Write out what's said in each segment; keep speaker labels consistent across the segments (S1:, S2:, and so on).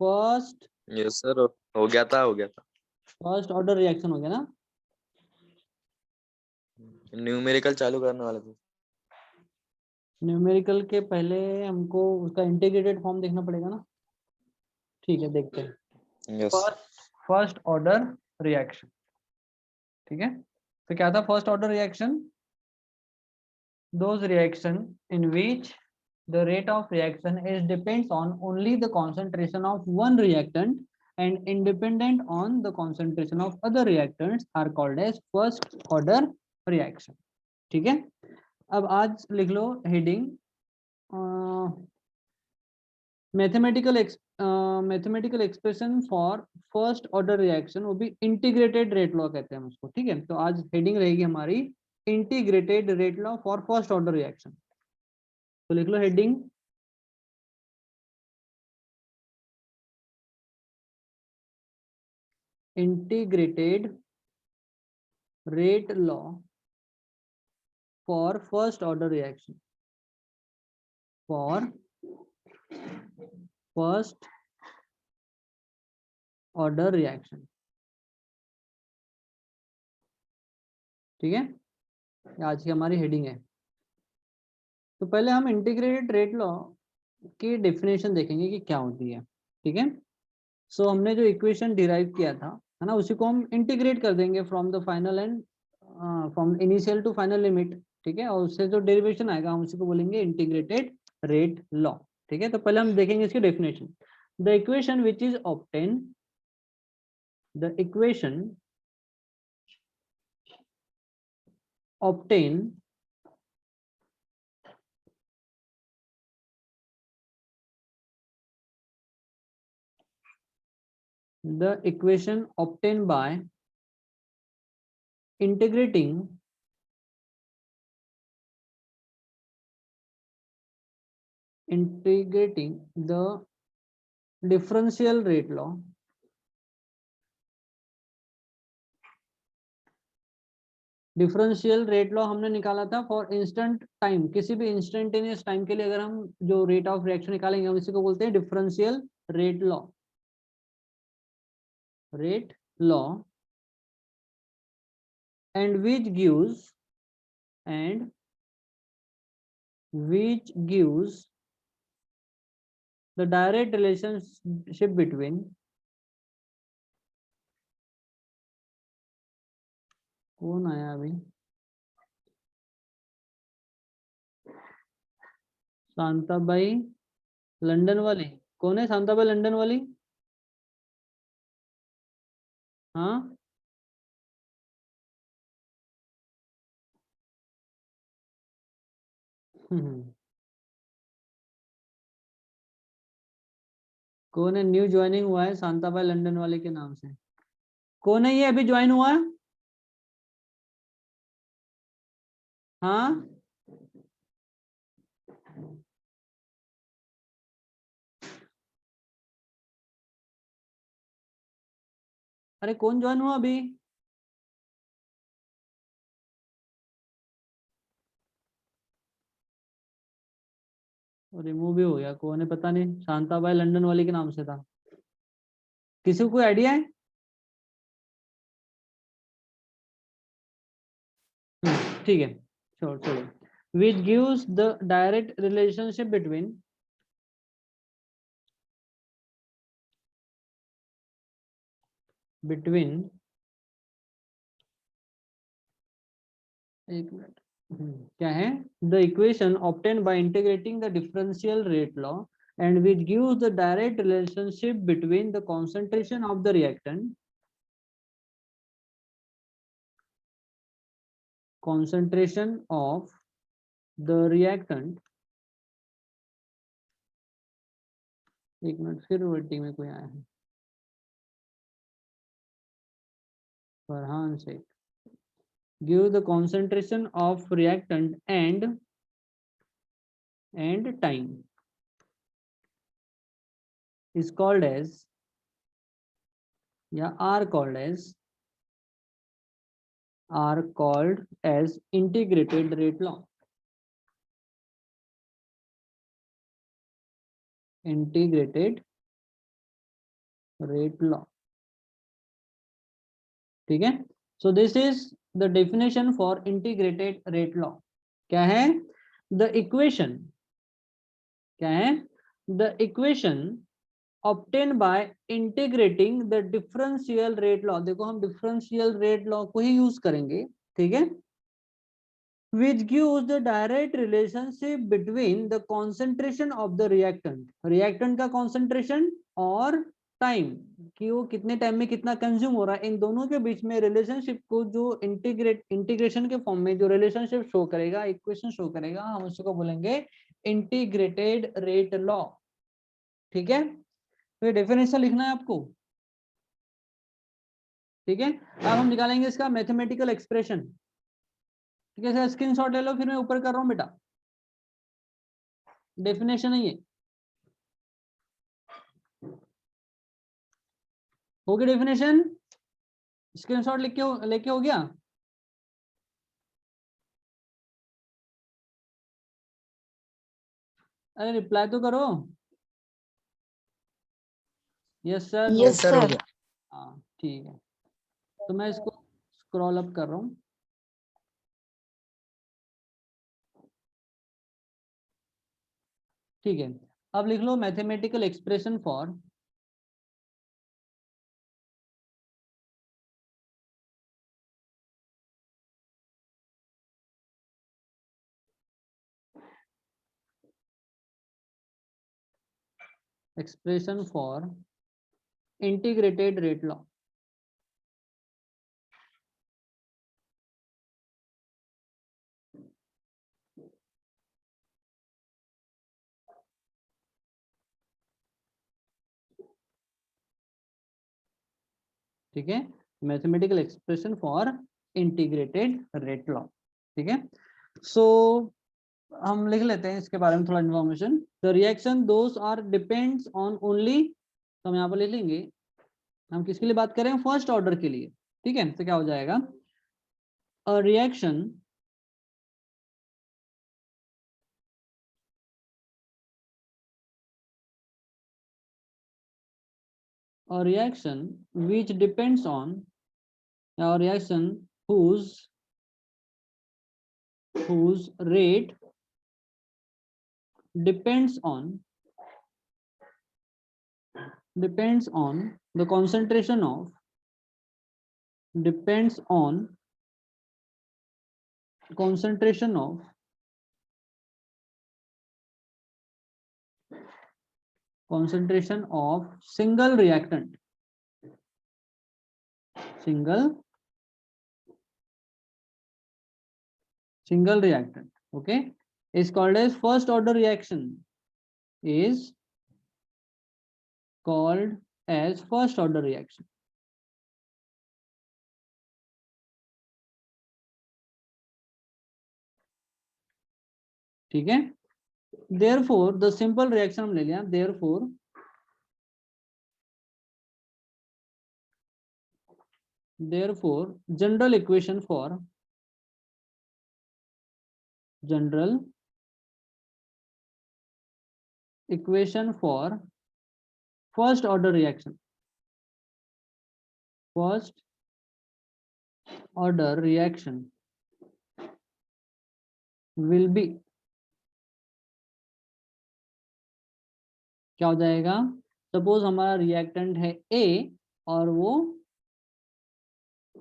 S1: First
S2: yes sir, हो गया था।
S1: फर्स्ट ऑर्डर रिएक्शन हो गया ना।
S2: न्यूमेरिकल चालू करने वाले थे।
S1: न्यूमेरिकल के पहले हमको उसका इंटीग्रेटेड फॉर्म देखना पड़ेगा ना। ठीक है, देखते हैं।
S2: यस।
S1: फर्स्ट ऑर्डर रिएक्शन, ठीक है। तो क्या था first order reaction? those reaction in which the rate of reaction is depends on only the concentration of one reactant and independent on the concentration of other reactants are called as first order reaction, ठीक है। अब आज लिख लो heading mathematical expression for first order reaction, वो भी integrated rate law कहते हैं हम उसको, ठीक है। तो आज हेडिंग रहेगी हमारी integrated rate law for first order reaction. तो लिख लो heading integrated rate law for first order reaction, for first order reaction, ठीक है। आज की हमारी हेडिंग है। तो पहले हम इंटीग्रेटेड रेट लॉ की डेफिनेशन देखेंगे कि क्या होती है, ठीक है। सो हमने जो इक्वेशन डिराइव किया था, है ना, उसी को हम इंटीग्रेट कर देंगे from the final end from initial to final limit, ठीक है। और उससे जो डेरिवेशन आएगा हम उसी को बोलेंगे इंटीग्रेटेड रेट लॉ, ठीक है। तो पहले हम देखेंगे इसकी definition. The equation which is obtain, the equation obtain the equation obtained by integrating the differential rate law differential rate law हमने निकाला था फॉर इंस्टेंट टाइम, किसी भी इंस्टेंटेनियस टाइम के लिए अगर हम जो रेट ऑफ रिएक्शन निकालेंगे हम इसी को बोलते हैं differential rate law, rate law, and which gives the direct relationship between, कौन आया अभी? शांताबाई लंदन वाली, कौन है शांताबाई लंदन वाली? हाँ कौन है न्यू ज्वाइनिंग हुआ है शांताबाई लंदन वाले के नाम से? कौन है ये अभी ज्वाइन हुआ है? हाँ अरे कौन ज्वाइन हुआ अभी? रिमूव भी हो गया, कौन है पता नहीं, शांताबाई लंदन वाली के नाम से था। किसी को कोई आइडिया है? ठीक है, छोड़ छोड़ो। Which gives the direct relationship between एक मिनट, क्या है? The equation obtain by integrating the differential rate law and which gives the direct relationship between the concentration of the reactant, concentration of the reactant, एक minute फिर wording में कोई आया है, Farhan Shaikh, give the concentration of reactant and time is called as या are called as integrated rate law, integrated rate law, ठीक है। So this is the definition for integrated rate law. क्या है? द इक्वेशन, क्या है? The equation obtain by integrating the differential rate law. देखो हम differential rate law को ही use करेंगे, ठीक है, which gives the direct relationship between the concentration of the reactant का concentration और टाइम, कि वो कितने टाइम में कितना कंज्यूम हो रहा है, इन दोनों के बीच में रिलेशनशिप को जो इंटीग्रेशन के फॉर्म में जो रिलेशनशिप शो करेगा, इक्वेशन शो करेगा, हम उसको बोलेंगे इंटीग्रेटेड रेट लॉ, ठीक है। तो ये डेफिनेशन लिखना है आपको, ठीक है। अब हम निकालेंगे इसका मैथमेटिकल एक्सप्रेशन, ठीक है। स्क्रीनशॉट ले लो, फिर मैं ऊपर कर रहा हूँ बेटा, डेफिनेशन है ये। हो गया डेफिनेशन? स्क्रीनशॉट लेके हो गया? अरे रिप्लाई तो करो। Yes sir, no
S3: yes sir हो गया।
S1: हाँ ठीक है। तो मैं इसको स्क्रॉल अप कर रहा हूँ। ठीक है, अब लिख लो mathematical expression for integrated rate law. ठीक है, mathematical expression for integrated rate law, ठीक है। सो हम लिख लेते हैं इसके बारे में थोड़ा information. The reaction those are depends on only, तो हम यहाँ पर लिख लेंगे, हम किसके लिए बात करें? फर्स्ट ऑर्डर के लिए, ठीक है। तो क्या हो जाएगा? A reaction which depends on, a reaction whose rate depends on the concentration of single reactant okay, is called as first order reaction, is called as first order reaction, ठीक है। therefore the simple reaction हम ले लिया, therefore general equation for first order reaction will be, क्या हो जाएगा? Suppose हमारा reactant है ए और वो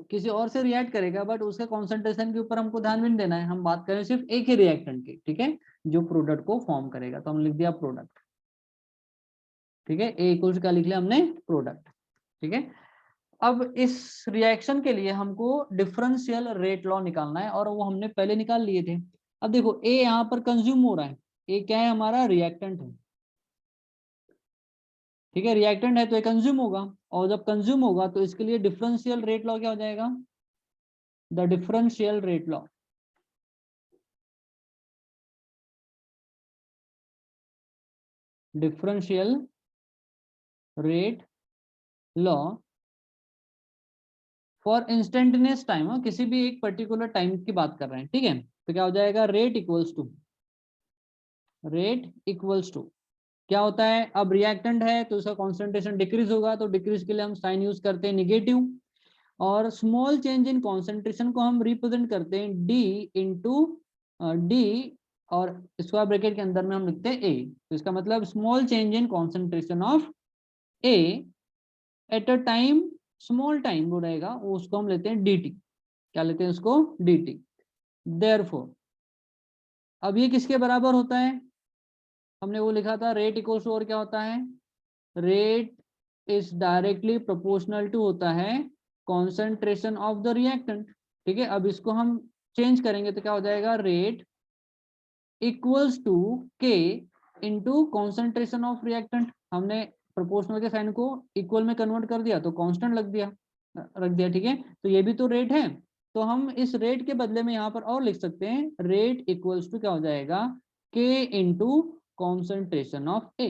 S1: किसी और से रिएक्ट करेगा, बट उसके कॉन्सेंट्रेशन के ऊपर हमको ध्यान भी नहीं देना है, हम बात करें सिर्फ एक ही रिएक्टेंट की, ठीक है, जो प्रोडक्ट को फॉर्म करेगा। तो हम लिख दिया प्रोडक्ट, ठीक है। ए इक्वल्स का लिख लिया हमने प्रोडक्ट, ठीक है। अब इस रिएक्शन के लिए हमको डिफरेंशियल रेट लॉ निकालना है, और वो हमने पहले निकाल लिए थे। अब देखो ए यहाँ पर कंज्यूम हो रहा है, ए क्या है? हमारा रिएक्टेंट है, ठीक है। रिएक्टेंट है तो ये कंज्यूम होगा, और जब कंज्यूम होगा तो इसके लिए डिफरेंशियल रेट लॉ क्या हो जाएगा? The differential rate law, differential rate law for instantaneous time, किसी भी एक पर्टिकुलर टाइम की बात कर रहे हैं, ठीक है। तो क्या हो जाएगा? रेट इक्वल्स टू क्या होता है, अब रिएक्टेंट है तो उसका कॉन्सेंट्रेशन डिक्रीज होगा, तो डिक्रीज के लिए हम साइन यूज करते हैं नेगेटिव, और स्मॉल चेंज इन कॉन्सेंट्रेशन को हम रिप्रेजेंट करते हैं डी इंटू डी, और स्क्वायर ब्रैकेट के अंदर में हम लिखते हैं ए। तो इसका मतलब small change in concentration of A at a time, small time वो रहेगा, वो उसको हम लेते हैं dt। क्या लेते हैं उसको, dt। देयरफॉर अब ये किसके बराबर होता है, हमने वो लिखा था रेट इक्वल्स टू, और क्या होता है, rate is directly proportional to होता है कॉन्सेंट्रेशन ऑफ द रिएक्टेंट। ठीक है, अब इसको हम चेंज करेंगे तो क्या हो जाएगा, rate equals to k into concentration of reactant. हमने प्रोपोर्शनल के साइन को इक्वल में कन्वर्ट कर दिया तो कांस्टेंट रख दिया। ठीक है, तो ये भी तो रेट है, तो हम इस रेट के बदले में यहाँ पर और लिख सकते हैं, रेट इक्वल्स टू क्या हो जाएगा, के इंटू कॉन्सेंट्रेशन ऑफ ए।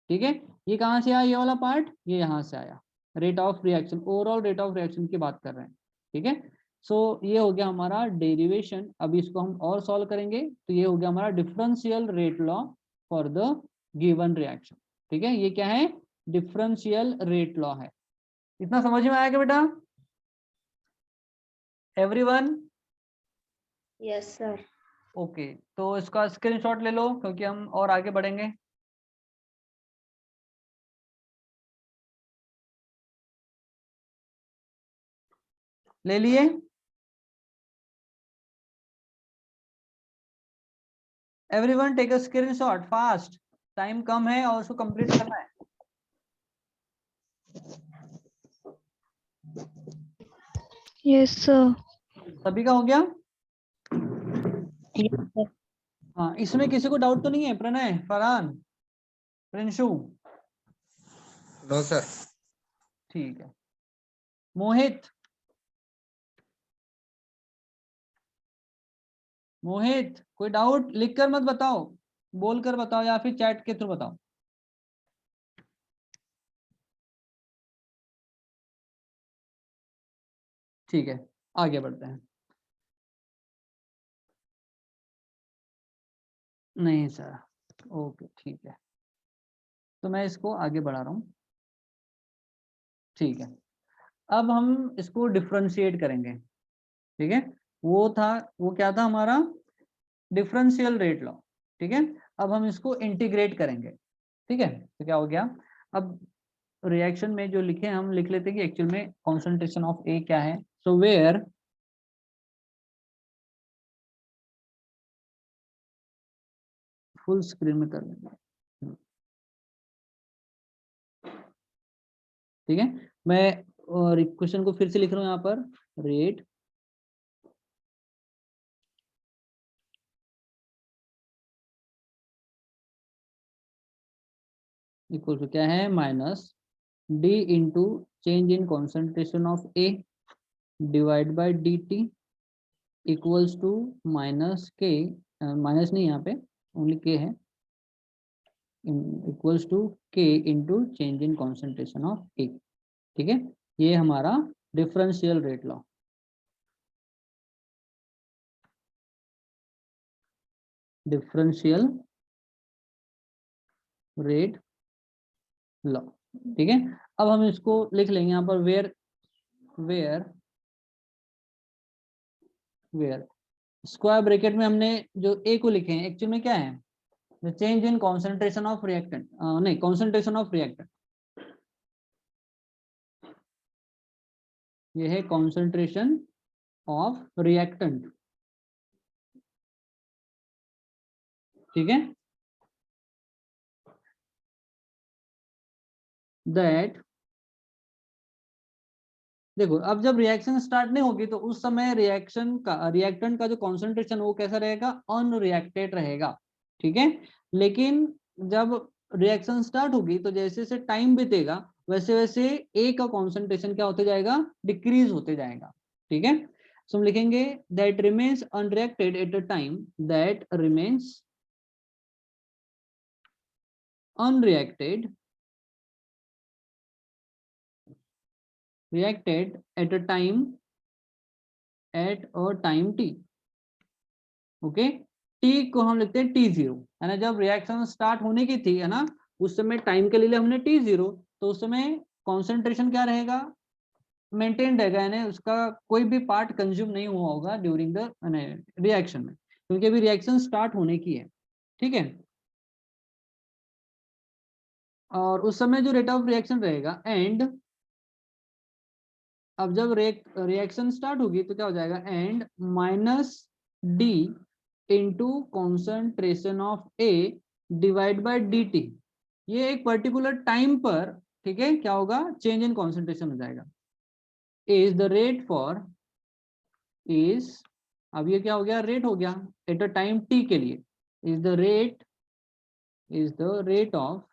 S1: ठीक है, ये कहाँ से आया, ये वाला पार्ट, ये यहाँ से आया, rate of reaction, overall rate of reaction की बात कर रहे हैं। ठीक है, सो ये हो गया हमारा डेरिवेशन। अभी इसको हम और सॉल्व करेंगे, तो ये हो गया हमारा differential rate law for the given reaction. ठीक है, ये क्या है, डिफरेंशियल रेट लॉ है। इतना समझ में आया क्या बेटा, एवरीवन?
S3: Yes sir.
S1: ओके, तो इसका स्क्रीनशॉट ले लो क्योंकि हम और आगे बढ़ेंगे। ले लिए? Everyone take a screenshot fast, time कम है और उसको कंप्लीट करना है।
S3: Yes sir.
S1: सभी का हो गया?
S3: Yes sir.
S1: हाँ, इसमें किसी को डाउट तो नहीं है, प्रणय, फरहान, प्रिंशु?
S2: No sir.
S1: ठीक है, मोहित, मोहित कोई डाउट, लिखकर मत बताओ, बोलकर बताओ या फिर चैट के थ्रू बताओ। ठीक है, आगे बढ़ते हैं। नहीं सर, ओके ठीक है, तो मैं इसको आगे बढ़ा रहा हूँ। ठीक है, अब हम इसको डिफरेंशिएट करेंगे। ठीक है, वो था, वो क्या था हमारा, डिफरेंशियल रेट लॉ। ठीक है, अब हम इसको इंटीग्रेट करेंगे। ठीक है, तो क्या हो गया, अब रिएक्शन में जो लिखे हम लिख लेते हैं कि एक्चुअल में कॉन्सेंट्रेशन ऑफ ए क्या है। सो वेयर फुल स्क्रीन में कर लेंगे। ठीक है, मैं क्वेश्चन को फिर से लिख रहा हूँ यहाँ पर, रेट इक्वल टू क्या है, minus d into change in concentration of A divide by d T equals to minus k, minus नहीं यहाँ पे ओनली के है, equals to k into change in concentration of A. ठीक है, ये हमारा differential rate law, differential rate law. ठीक है, अब हम इसको लिख लेंगे यहाँ पर, where where where square bracket में हमने जो ए को लिखे हैं एक्चुअल में क्या है, the change in concentration of reactant, नहीं कॉन्सेंट्रेशन ऑफ रिएक्टेंट, ये है कॉन्सेंट्रेशन ऑफ रिएक्टेंट। ठीक है, दैट, देखो अब जब रिएक्शन स्टार्ट नहीं होगी तो उस समय रिएक्शन का, रिएक्टेंट का जो कॉन्सेंट्रेशन वो कैसा रहेगा, अनरिएक्टेड रहेगा। ठीक है, लेकिन जब रिएक्शन स्टार्ट होगी तो जैसे जैसे टाइम बीतेगा वैसे वैसे ए का कॉन्सेंट्रेशन क्या होते जाएगा, डिक्रीज होते जाएगा। ठीक है, सो हम लिखेंगे that remains unreacted eight a time, that remains unreacted reacted at a time t। Okay, T को हम लिखते हैं t0, है ना, जब रिएक्शन स्टार्ट होने की थी, है ना, उस समय टाइम के लिए हमने T0, तो उस समय कॉन्सेंट्रेशन क्या रहेगा, मेंटेन रहेगा, यानी उसका कोई भी पार्ट कंज्यूम नहीं हुआ होगा ड्यूरिंग द रिएक्शन में, क्योंकि अभी रिएक्शन स्टार्ट होने की है। ठीक है, और उस समय जो रेट ऑफ रिएक्शन रहेगा, एंड अब जब रिएक्शन स्टार्ट होगी तो क्या हो जाएगा, and minus d into concentration of A divide by d T. ये एक पर्टिकुलर टाइम पर, ठीक है, क्या होगा, चेंज इन कॉन्सेंट्रेशन हो जाएगा। Is the rate for, is, अब ये क्या हो गया, रेट हो गया एट अ टाइम टी के लिए, is the rate, is the rate of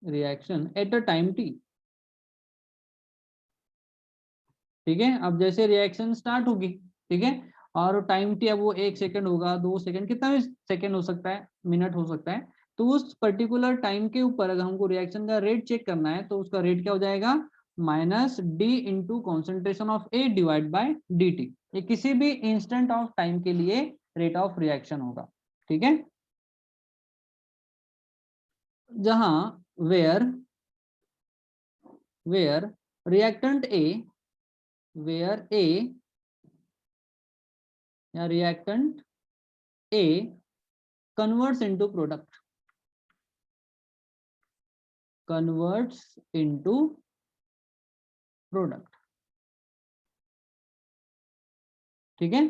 S1: reaction at a time T. ठीक है, अब जैसे रिएक्शन स्टार्ट होगी, ठीक है, और टाइम टी, अब वो 1 सेकंड होगा, 2 सेकंड, कितना भी सेकंड हो सकता है, मिनट हो सकता है, तो उस पर्टिकुलर टाइम के ऊपर अगर हमको रिएक्शन का रेट चेक करना है तो उसका रेट क्या हो जाएगा, minus d into concentration of A divide by d T. ये किसी भी इंस्टेंट ऑफ टाइम के लिए रेट ऑफ रिएक्शन होगा। ठीक है, जहां वेयर रिएक्टेंट ए, वेयर ए या reactant A converts into product, converts into product। ठीक है,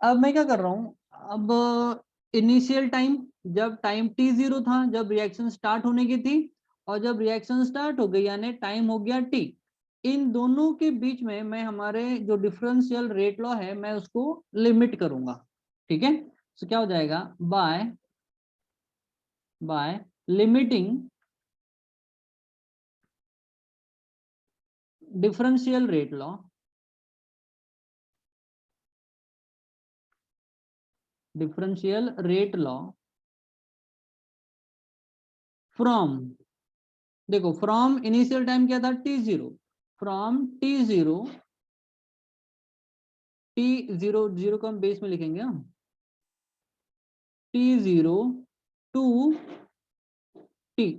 S1: अब मैं क्या कर रहा हूं, अब इनिशियल टाइम, जब टाइम T0 था, जब रिएक्शन स्टार्ट होने की थी, और जब रिएक्शन स्टार्ट हो गई यानी टाइम हो गया T, इन दोनों के बीच में मैं हमारे जो डिफरेंशियल रेट लॉ है मैं उसको लिमिट करूंगा। ठीक है, तो क्या हो जाएगा, by limiting differential rate law, differential rate law from, देखो फ्रॉम इनिशियल टाइम क्या था T0, from T0, T0 zero को हम बेस में लिखेंगे हम, T0 टू T।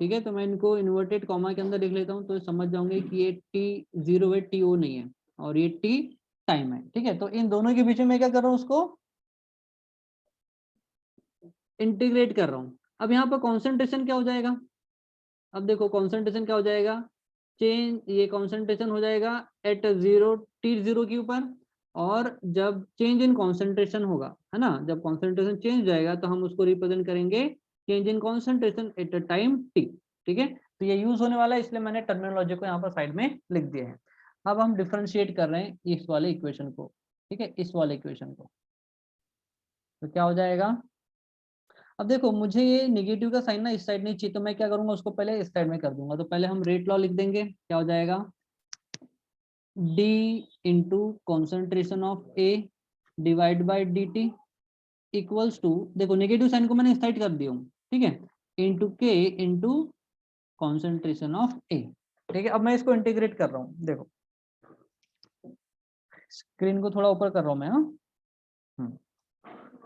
S1: ठीक है, तो मैं इनको इन्वर्टेड कॉमा के अंदर लिख लेता हूं तो समझ जाओगे कि ये T0 है, TO नहीं है, और ये T टाइम है। ठीक है, तो इन दोनों के बीच में मैं क्या कर रहा हूं, उसको इंटीग्रेट कर रहा हूं। अब यहाँ पर कॉन्सेंट्रेशन क्या हो जाएगा, अब देखो कॉन्सेंट्रेशन क्या हो जाएगा, चेंज, ये कॉन्सेंट्रेशन हो जाएगा एट जीरो, T0 के ऊपर, और जब चेंज इन कॉन्सेंट्रेशन होगा, है ना, जब कॉन्सेंट्रेशन चेंज हो जाएगा तो हम उसको रिप्रेजेंट करेंगे change in concentration at a time T। ठीक है, तो ये यूज होने वाला है, इसलिए मैंने टर्मिनोलॉजी को यहाँ पर साइड में लिख दिया है। अब हम डिफरेंशिएट कर रहे हैं इस वाले इक्वेशन को, ठीक है, इस वाले इक्वेशन को, तो क्या हो जाएगा, अब देखो मुझे ये नेगेटिव का साइन ना इस साइड नहीं चाहिए, तो मैं क्या करूंगा, उसको पहले इस साइड में कर दूंगा। तो पहले हम रेट लॉ लिख देंगे, क्या हो जाएगा, d into concentration of A divide by D T equals to, देखो नेगेटिव साइन को मैंने इस साइड कर दिया हूँ, ठीक है, इंटू के इंटू कॉन्सेंट्रेशन ऑफ ए। ठीक है, अब मैं इसको इंटीग्रेट कर रहा हूँ, देखो स्क्रीन को थोड़ा ऊपर कर रहा हूँ मैं, हाँ,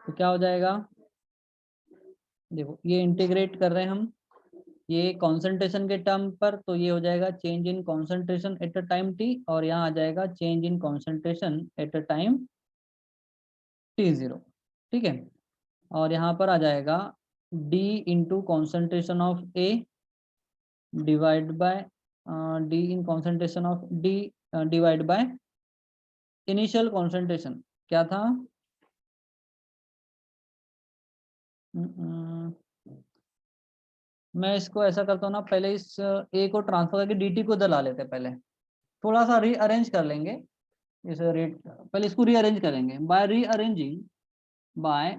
S1: तो क्या हो जाएगा, देखो ये इंटीग्रेट कर रहे हैं हम, ये कॉन्सेंट्रेशन के टर्म पर, तो ये हो जाएगा change in concentration at a time T, और यहाँ आ जाएगा change in concentration at a time T0। ठीक है, और यहाँ पर आ जाएगा d into concentration of A divide by D in concentration of D divide by initial concentration क्या था, मैं इसको ऐसा करता हूँ ना, पहले इस ए को ट्रांसफर करके dt को इधर ला लेते हैं, पहले थोड़ा सा रीअरेंज कर लेंगे इस रेट, पहले इसको रीअरेंज करेंगे by rearranging, by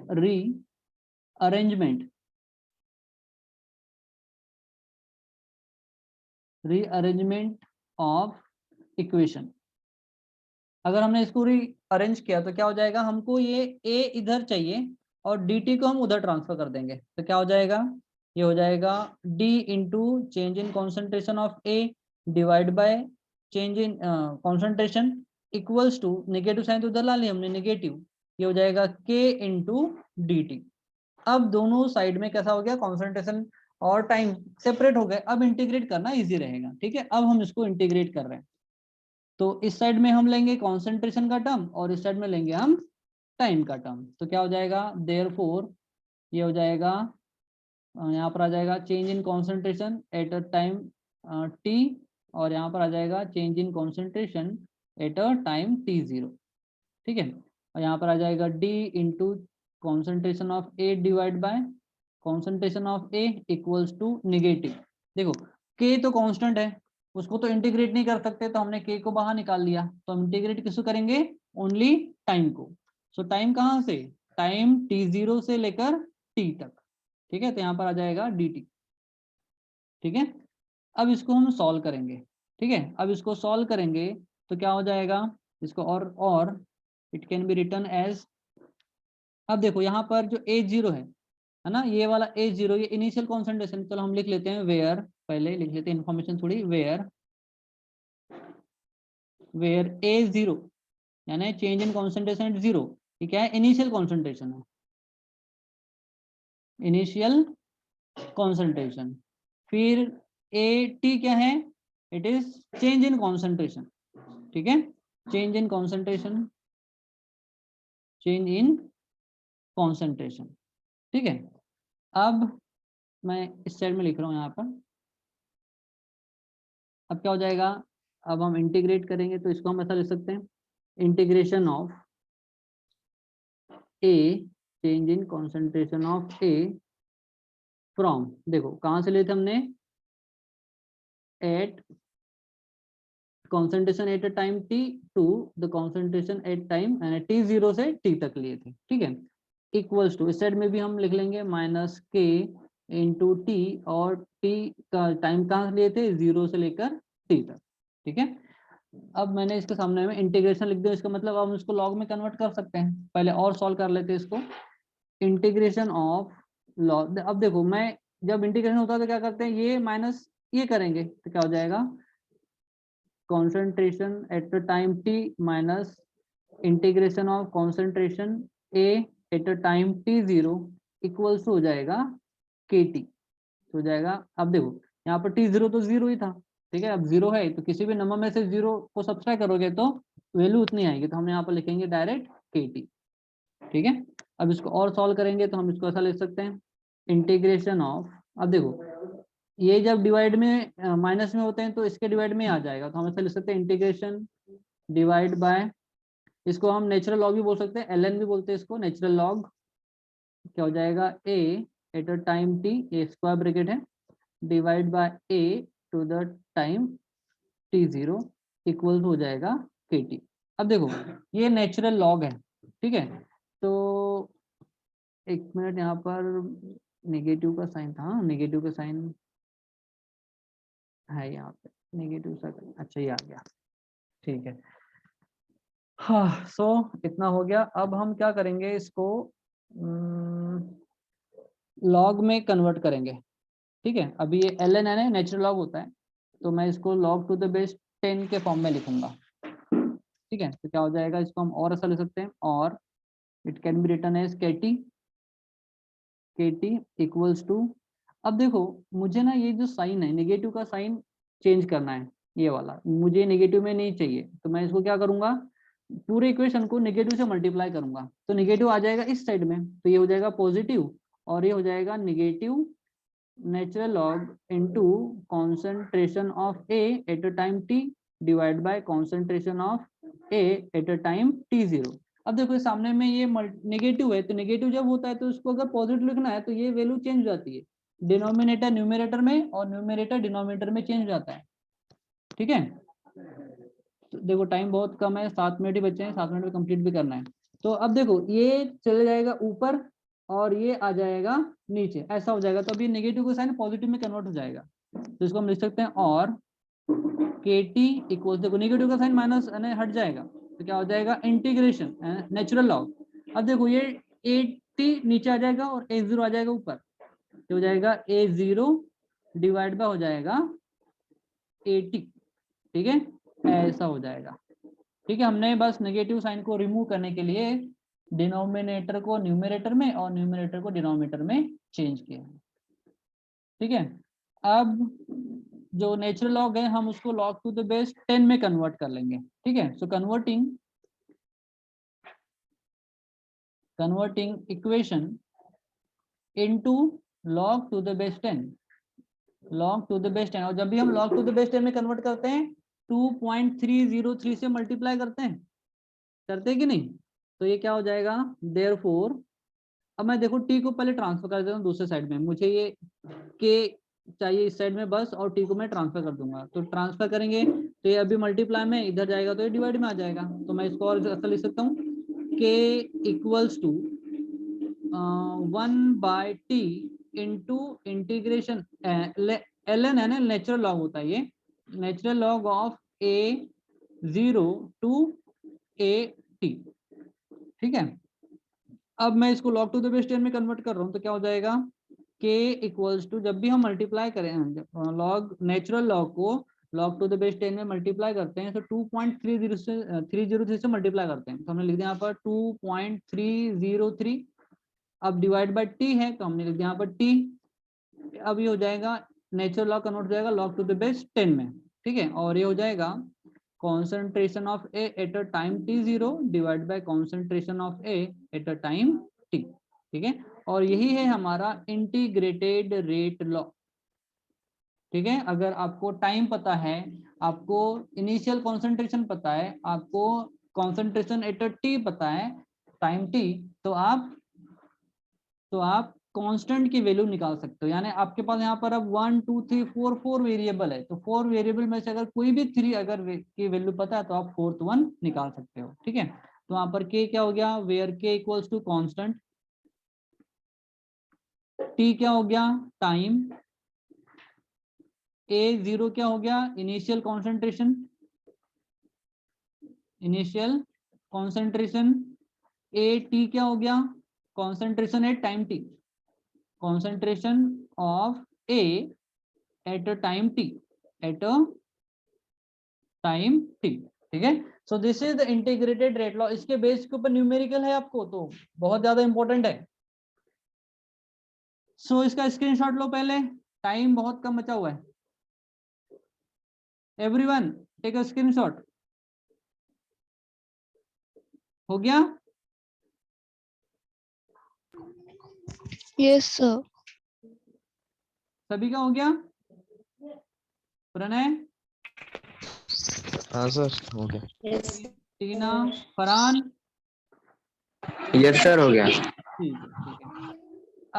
S1: rearrangement of equation. अगर हमने इसको रीअरेंज किया तो क्या हो जाएगा, हमको ये a इधर चाहिए और dt को हम उधर ट्रांसफर कर देंगे, तो क्या हो जाएगा, ये हो जाएगा d into change in concentration of a divide by change in concentration equals to, negative sign तो उधर ला लिया हमने नेगेटिव, ये हो जाएगा k इंटू डी टी। अब दोनों साइड में कैसा हो गया, कॉन्सेंट्रेशन और टाइम सेपरेट हो गए, अब इंटीग्रेट करना इजी रहेगा। ठीक है, अब हम इसको इंटीग्रेट कर रहे हैं, तो इस साइड में हम लेंगे कॉन्सेंट्रेशन का टर्म और इस साइड में लेंगे हम टाइम का टर्म। तो क्या हो जाएगा, देयरफॉर ये हो जाएगा, यहाँ पर आ जाएगा change in concentration at a time T, और यहाँ पर आ जाएगा change in concentration at a time T zero. ठीक है, और यहाँ पर आ जाएगा D into concentration of A divide by concentration of A equals to negative. देखो के तो कांस्टेंट है, उसको तो इंटीग्रेट नहीं कर सकते, तो हमने के को बाहर निकाल लिया, तो हम इंटीग्रेट किसको करेंगे, ओनली टाइम को। सो टाइम कहाँ से, टाइम टी जीरो से लेकर टी तक। ठीक है, तो यहाँ पर आ जाएगा डी टी। ठीक है, अब इसको हम सॉल्व करेंगे। ठीक है, अब इसको सॉल्व करेंगे तो क्या हो जाएगा, इसको और it can be written as, अब देखो यहाँ पर जो A0 है ना, ये वाला A0 ये इनिशियल कॉन्सेंट्रेशन, चलो हम लिख लेते हैं वेयर, पहले लिख लेते हैं इन्फॉर्मेशन थोड़ी, वेयर A0 यानी change in concentration eight zero, ये क्या है, इनिशियल कॉन्सेंट्रेशन है, इनिशियल कॉन्सेंट्रेशन। फिर AT क्या है, it is change in concentration. ठीक है, change in concentration, change in concentration. ठीक है, अब मैं इस साइड में लिख रहा हूँ यहाँ पर, अब क्या हो जाएगा, अब हम इंटीग्रेट करेंगे तो इसको हम ऐसा लिख सकते हैं, integration of A, change in concentration of A from, देखो कहाँ से लिए थे हमने, at concentration at a time T to the concentration at time यानी टी जीरो से टी तक लिए थे। ठीक है, इक्वल्स टू, इस साइड में भी हम लिख लेंगे माइनस के इंटू टी, और टी का टाइम कहाँ लिए थे, जीरो से लेकर टी तक। ठीक है, अब मैंने इसके सामने में इंटीग्रेशन लिख दिया, इसका मतलब हम इसको लॉग में कन्वर्ट कर सकते हैं, पहले और सॉल्व कर लेते हैं इसको। इंटीग्रेशन ऑफ लॉग, अब देखो मैं जब इंटीग्रेशन होता है तो क्या करते हैं, ये माइनस ये करेंगे तो क्या हो जाएगा, concentration at the time T minus integration of concentration A at a time T zero equals हो जाएगा के टी हो जाएगा। अब देखो यहाँ पर टी जीरो तो जीरो ही था, ठीक है, अब जीरो है तो किसी भी नंबर में से जीरो को सब्सट्रैक्ट करोगे तो वैल्यू उतनी आएगी, तो हम यहाँ पर लिखेंगे डायरेक्ट के टी। ठीक है, अब इसको और सॉल्व करेंगे तो हम इसको ऐसा लिख सकते हैं, इंटीग्रेशन ऑफ, अब देखो ये जब डिवाइड में माइनस में होते हैं तो इसके डिवाइड में आ जाएगा, तो हम ऐसा लिख सकते हैं इंटीग्रेशन डिवाइड बाय, इसको हम नेचुरल लॉग भी बोल सकते हैं, एलएन भी बोलते हैं इसको, नेचुरल लॉग। क्या हो जाएगा, A at a time t, A square bracket है, divide by A to the time T zero equal हो जाएगा के टी। अब देखो ये नेचुरल लॉग है। ठीक है, तो एक मिनट, यहाँ पर नेगेटिव का साइन था, नेगेटिव का साइन है यहाँ पे, नेगेटिव सा, अच्छा ये आ गया। ठीक है, हाँ सो इतना हो गया। अब हम क्या करेंगे, इसको लॉग में कन्वर्ट करेंगे। ठीक है, अभी ये एल एन है नेचुरल लॉग होता है, तो मैं इसको लॉग टू द बेस 10 के फॉर्म में लिखूंगा। ठीक है, तो क्या हो जाएगा, इसको हम और ऐसा लिख सकते हैं, और it can be written as K T equals to, अब देखो मुझे ना ये जो साइन है नेगेटिव का साइन चेंज करना है, ये वाला मुझे नेगेटिव में नहीं चाहिए, तो मैं इसको क्या करूंगा, पूरे इक्वेशन को नेगेटिव से मल्टीप्लाई करूंगा, तो नेगेटिव आ जाएगा इस साइड में, तो ये हो जाएगा पॉजिटिव, और ये हो जाएगा negative natural log into concentration of A at a time T divide by concentration of A at a time T zero. अब देखो सामने में ये नेगेटिव है, तो नेगेटिव जब होता है तो उसको अगर पॉजिटिव लिखना है तो ये वैल्यू चेंज हो जाती है, डिनोमिनेटर न्यूमरेटर में और न्यूमरेटर डिनोमिनेटर में चेंज हो जाता है। ठीक है, तो देखो टाइम बहुत कम है, 7 मिनट ही बचे हैं, 7 मिनट में कंप्लीट भी करना है। तो अब देखो ये चले जाएगा ऊपर और ये आ जाएगा नीचे, ऐसा हो जाएगा, तो अभी नेगेटिव का साइन पॉजिटिव में कन्वर्ट हो जाएगा, तो इसको हम लिख सकते हैं, और के टी इक्वल, देखो नेगेटिव का साइन माइनस हट जाएगा, तो क्या हो जाएगा, इंटीग्रेशन नेचुरल लॉग। अब देखो ये ए टी नीचे आ जाएगा और ए जीरो आ जाएगा ऊपर, तो हो जाएगा ए जीरो डिवाइड बाय हो जाएगा ए टी। ठीक है, ऐसा हो जाएगा। ठीक है, हमने बस नेगेटिव साइन को रिमूव करने के लिए डिनोमिनेटर को न्यूमरेटर में और न्यूमरेटर को डिनोमिनेटर में चेंज किया। ठीक है, अब जो नेचुरल लॉग है हम उसको लॉग टू द बेस 10 में कन्वर्ट कर लेंगे। ठीक है, so converting equation into log to the base 10, log to the base 10। और जब भी हम log टू द बेस 10 में कन्वर्ट करते हैं 2.303 से मल्टीप्लाई करते हैं कि नहीं, तो ये क्या हो जाएगा, देयरफॉर। अब मैं देखो t को पहले ट्रांसफर कर देता हूँ दूसरे साइड में, मुझे ये k चाहिए इस साइड में बस, और t को मैं ट्रांसफर कर दूंगा। तो ट्रांसफर करेंगे तो ये अभी मल्टीप्लाई में इधर जाएगा तो ये डिवाइड में आ जाएगा। तो मैं इसको और ऐसा लिख सकता हूँ k equals to 1/t into integration ln है ना, नेचुरल लॉग होता है ये, natural log of a0 to at। ठीक है, अब मैं इसको log टू द बेस 10 में कन्वर्ट कर रहा हूँ तो क्या हो जाएगा, k इक्वल्स टू, जब भी हम मल्टीप्लाई करें लॉग नेचुरल लॉग को log टू द बेस 10 में मल्टीप्लाई करते हैं तो 2.303 से मल्टीप्लाई करते हैं, तो हमने लिख दिया यहाँ पर 2.303। अब डिवाइड बाय t है तो हमने लिख दिया यहाँ पर t। अब ये हो जाएगा नेचुरल लॉग कन्वर्ट हो जाएगा log टू द बेस 10 में। ठीक है, और ये हो जाएगा concentration of A at a time t0 divide by concentration of A at a time t। ठीक है, और यही है हमारा इंटीग्रेटेड रेट लॉ। ठीक है, अगर आपको टाइम पता है, आपको इनिशियल कॉन्सेंट्रेशन पता है, आपको कॉन्सेंट्रेशन एट अ टी पता है, टाइम टी, तो आप कांस्टेंट की वैल्यू निकाल सकते हो। यानी आपके पास यहाँ पर अब 1 2 3 4 वेरिएबल है, तो 4 वेरिएबल में से अगर कोई भी 3 अगर की वैल्यू पता है तो आप 4th वन निकाल सकते हो। ठीक है, तो वहां पर k क्या हो गया, where k equals to constant, t क्या हो गया टाइम, a0 क्या हो गया इनिशियल कॉन्सेंट्रेशन, a t क्या हो गया concentration at time t, concentration of A at a time t, at a time t। ठीक है, so this is the integrated rate law. इसके बेस के ऊपर न्यूमेरिकल है आपको तो बहुत ज्यादा इंपॉर्टेंट है। सो इसका स्क्रीनशॉट लो पहले, टाइम बहुत कम बचा हुआ है। Everyone take a screenshot. हो गया?
S3: Yes, sir.
S1: सभी का हो गया? प्रणय,
S2: हाँ सर हो गया।
S1: टीना, फरहान,
S2: यस सर हो गया।
S1: ठीक है।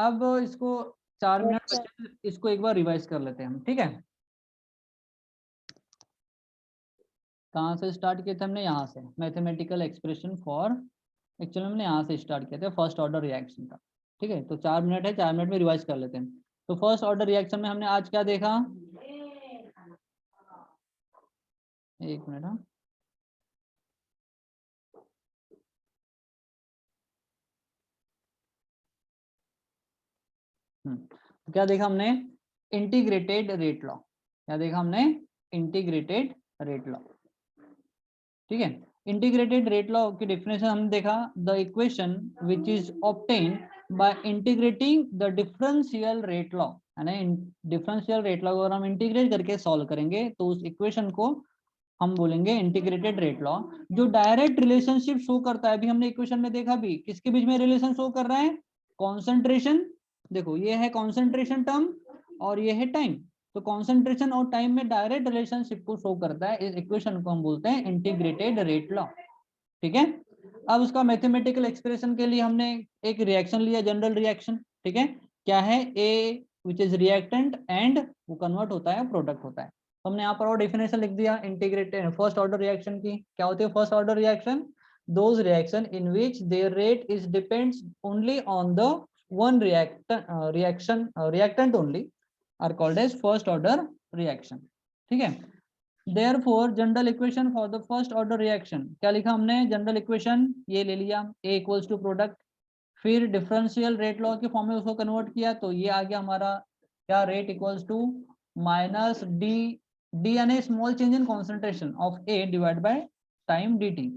S1: अब इसको 4 मिनट बचे, इसको एक बार रिवाइज कर लेते हैं हम। ठीक है, कहाँ से स्टार्ट किए थे हमने, यहाँ से मैथमेटिकल एक्सप्रेशन फॉर, एक्चुअली हमने यहाँ से स्टार्ट किया था फर्स्ट ऑर्डर रिएक्शन का। ठीक है, तो 4 मिनट है, 4 मिनट में रिवाइज कर लेते हैं। तो फर्स्ट ऑर्डर रिएक्शन में हमने आज क्या देखा, एक मिनट, हाँ तो क्या देखा हमने, इंटीग्रेटेड रेट लॉ। क्या देखा हमने, इंटीग्रेटेड रेट लॉ। ठीक है, इंटीग्रेटेड रेट लॉ की डेफिनेशन हमने देखा, the equation which is obtain by integrating the differential rate law. यानी डिफरेंशियल रेट लॉ अगर हम इंटीग्रेट करके सॉल्व करेंगे तो उस इक्वेशन को हम बोलेंगे इंटीग्रेटेड रेट लॉ, जो डायरेक्ट रिलेशनशिप शो करता है। अभी हमने इक्वेशन में देखा भी, किसके बीच में रिलेशन शो कर रहा है, कॉन्सेंट्रेशन, देखो ये है कॉन्सेंट्रेशन टर्म और ये है टाइम, तो कॉन्सेंट्रेशन और टाइम में डायरेक्ट रिलेशनशिप को शो करता है। इस इक्वेशन को हम बोलते हैं इंटीग्रेटेड रेट लॉ। ठीक है, अब उसका मैथमेटिकल एक्सप्रेशन के लिए हमने एक रिएक्शन लिया, जनरल रिएक्शन। ठीक है, क्या है, ए विच इज रिएक्टेंट एंड वो कन्वर्ट होता है प्रोडक्ट होता है। तो हमने यहाँ पर और डेफिनेशन लिख दिया इंटीग्रेटेड फर्स्ट ऑर्डर रिएक्शन की। क्या होती है first order reaction, those reaction in which their rate is depends only on the one reactant only are called as first order reaction। ठीक है, therefore general equation for the first order reaction, क्या लिखा हमने, general equation ये ले लिया, a equals to product, फिर differential rate law के फॉर्म में उसको कन्वर्ट किया तो ये आ गया हमारा क्या, rate equals to minus d, d यानी small change in concentration of A divide by time dt,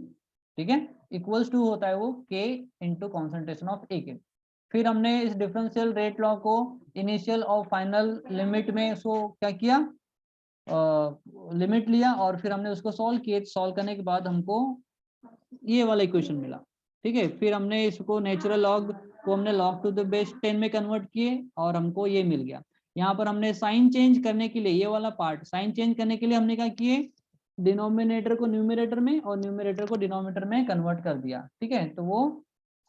S1: ठीक है, इक्वल्स टू होता है वो k into concentration of A के। फिर हमने इस डिफरेंशियल रेट लॉ को इनिशियल और फाइनल लिमिट में उसको क्या किया, लिमिट लिया और फिर हमने उसको सॉल्व किए। सॉल्व करने के बाद हमको ये वाला इक्वेशन मिला, ठीक है। फिर हमने इसको नेचुरल लॉग को हमने log टू द बेस 10 में कन्वर्ट किए और हमको ये मिल गया। यहाँ पर हमने साइन चेंज करने के लिए, ये वाला पार्ट साइन चेंज करने के लिए हमने क्या किए, डिनोमिनेटर को न्यूमरेटर में और न्यूमरेटर को डिनोमिनेटर में कन्वर्ट कर दिया, ठीक है। तो वो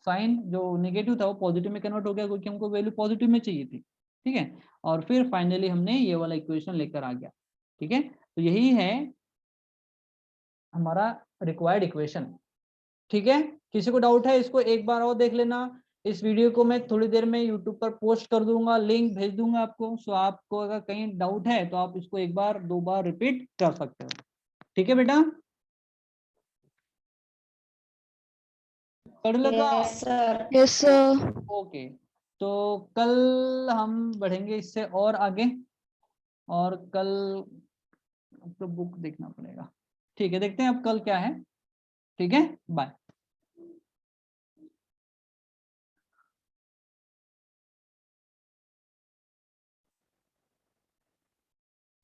S1: साइन जो नेगेटिव था वो पॉजिटिव में कन्वर्ट हो गया क्योंकि हमको वैल्यू पॉजिटिव में चाहिए थी, ठीक है। और फिर फाइनली हमने ये वाला इक्वेशन लेकर आ गया, ठीक है। तो यही है हमारा रिक्वायर्ड इक्वेशन, ठीक है। किसी को डाउट है इसको एक बार और देख लेना। इस वीडियो को मैं थोड़ी देर में यूट्यूब पर पोस्ट कर दूंगा, लिंक भेज दूंगा आपको। सो आपको अगर कहीं डाउट है तो आप इसको एक बार दो बार रिपीट कर सकते हो, ठीक है बेटा। कर लेता
S3: Yes, sir.
S1: ओके। तो कल हम बढ़ेंगे इससे और आगे, और कल तो बुक देखना पड़ेगा, ठीक है। देखते हैं अब कल क्या है, ठीक है। बाय।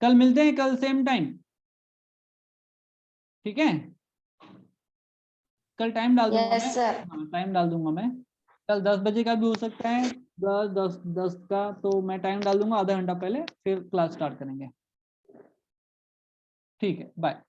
S1: कल मिलते हैं, कल सेम टाइम, ठीक है। कल टाइम डाल दूंगा मैं, हाँ टाइम डाल दूंगा मैं। कल 10 बजे का भी हो सकता है, 10 का, तो मैं टाइम डाल दूंगा आधा घंटा पहले, फिर क्लास स्टार्ट करेंगे, ठीक है। बाय।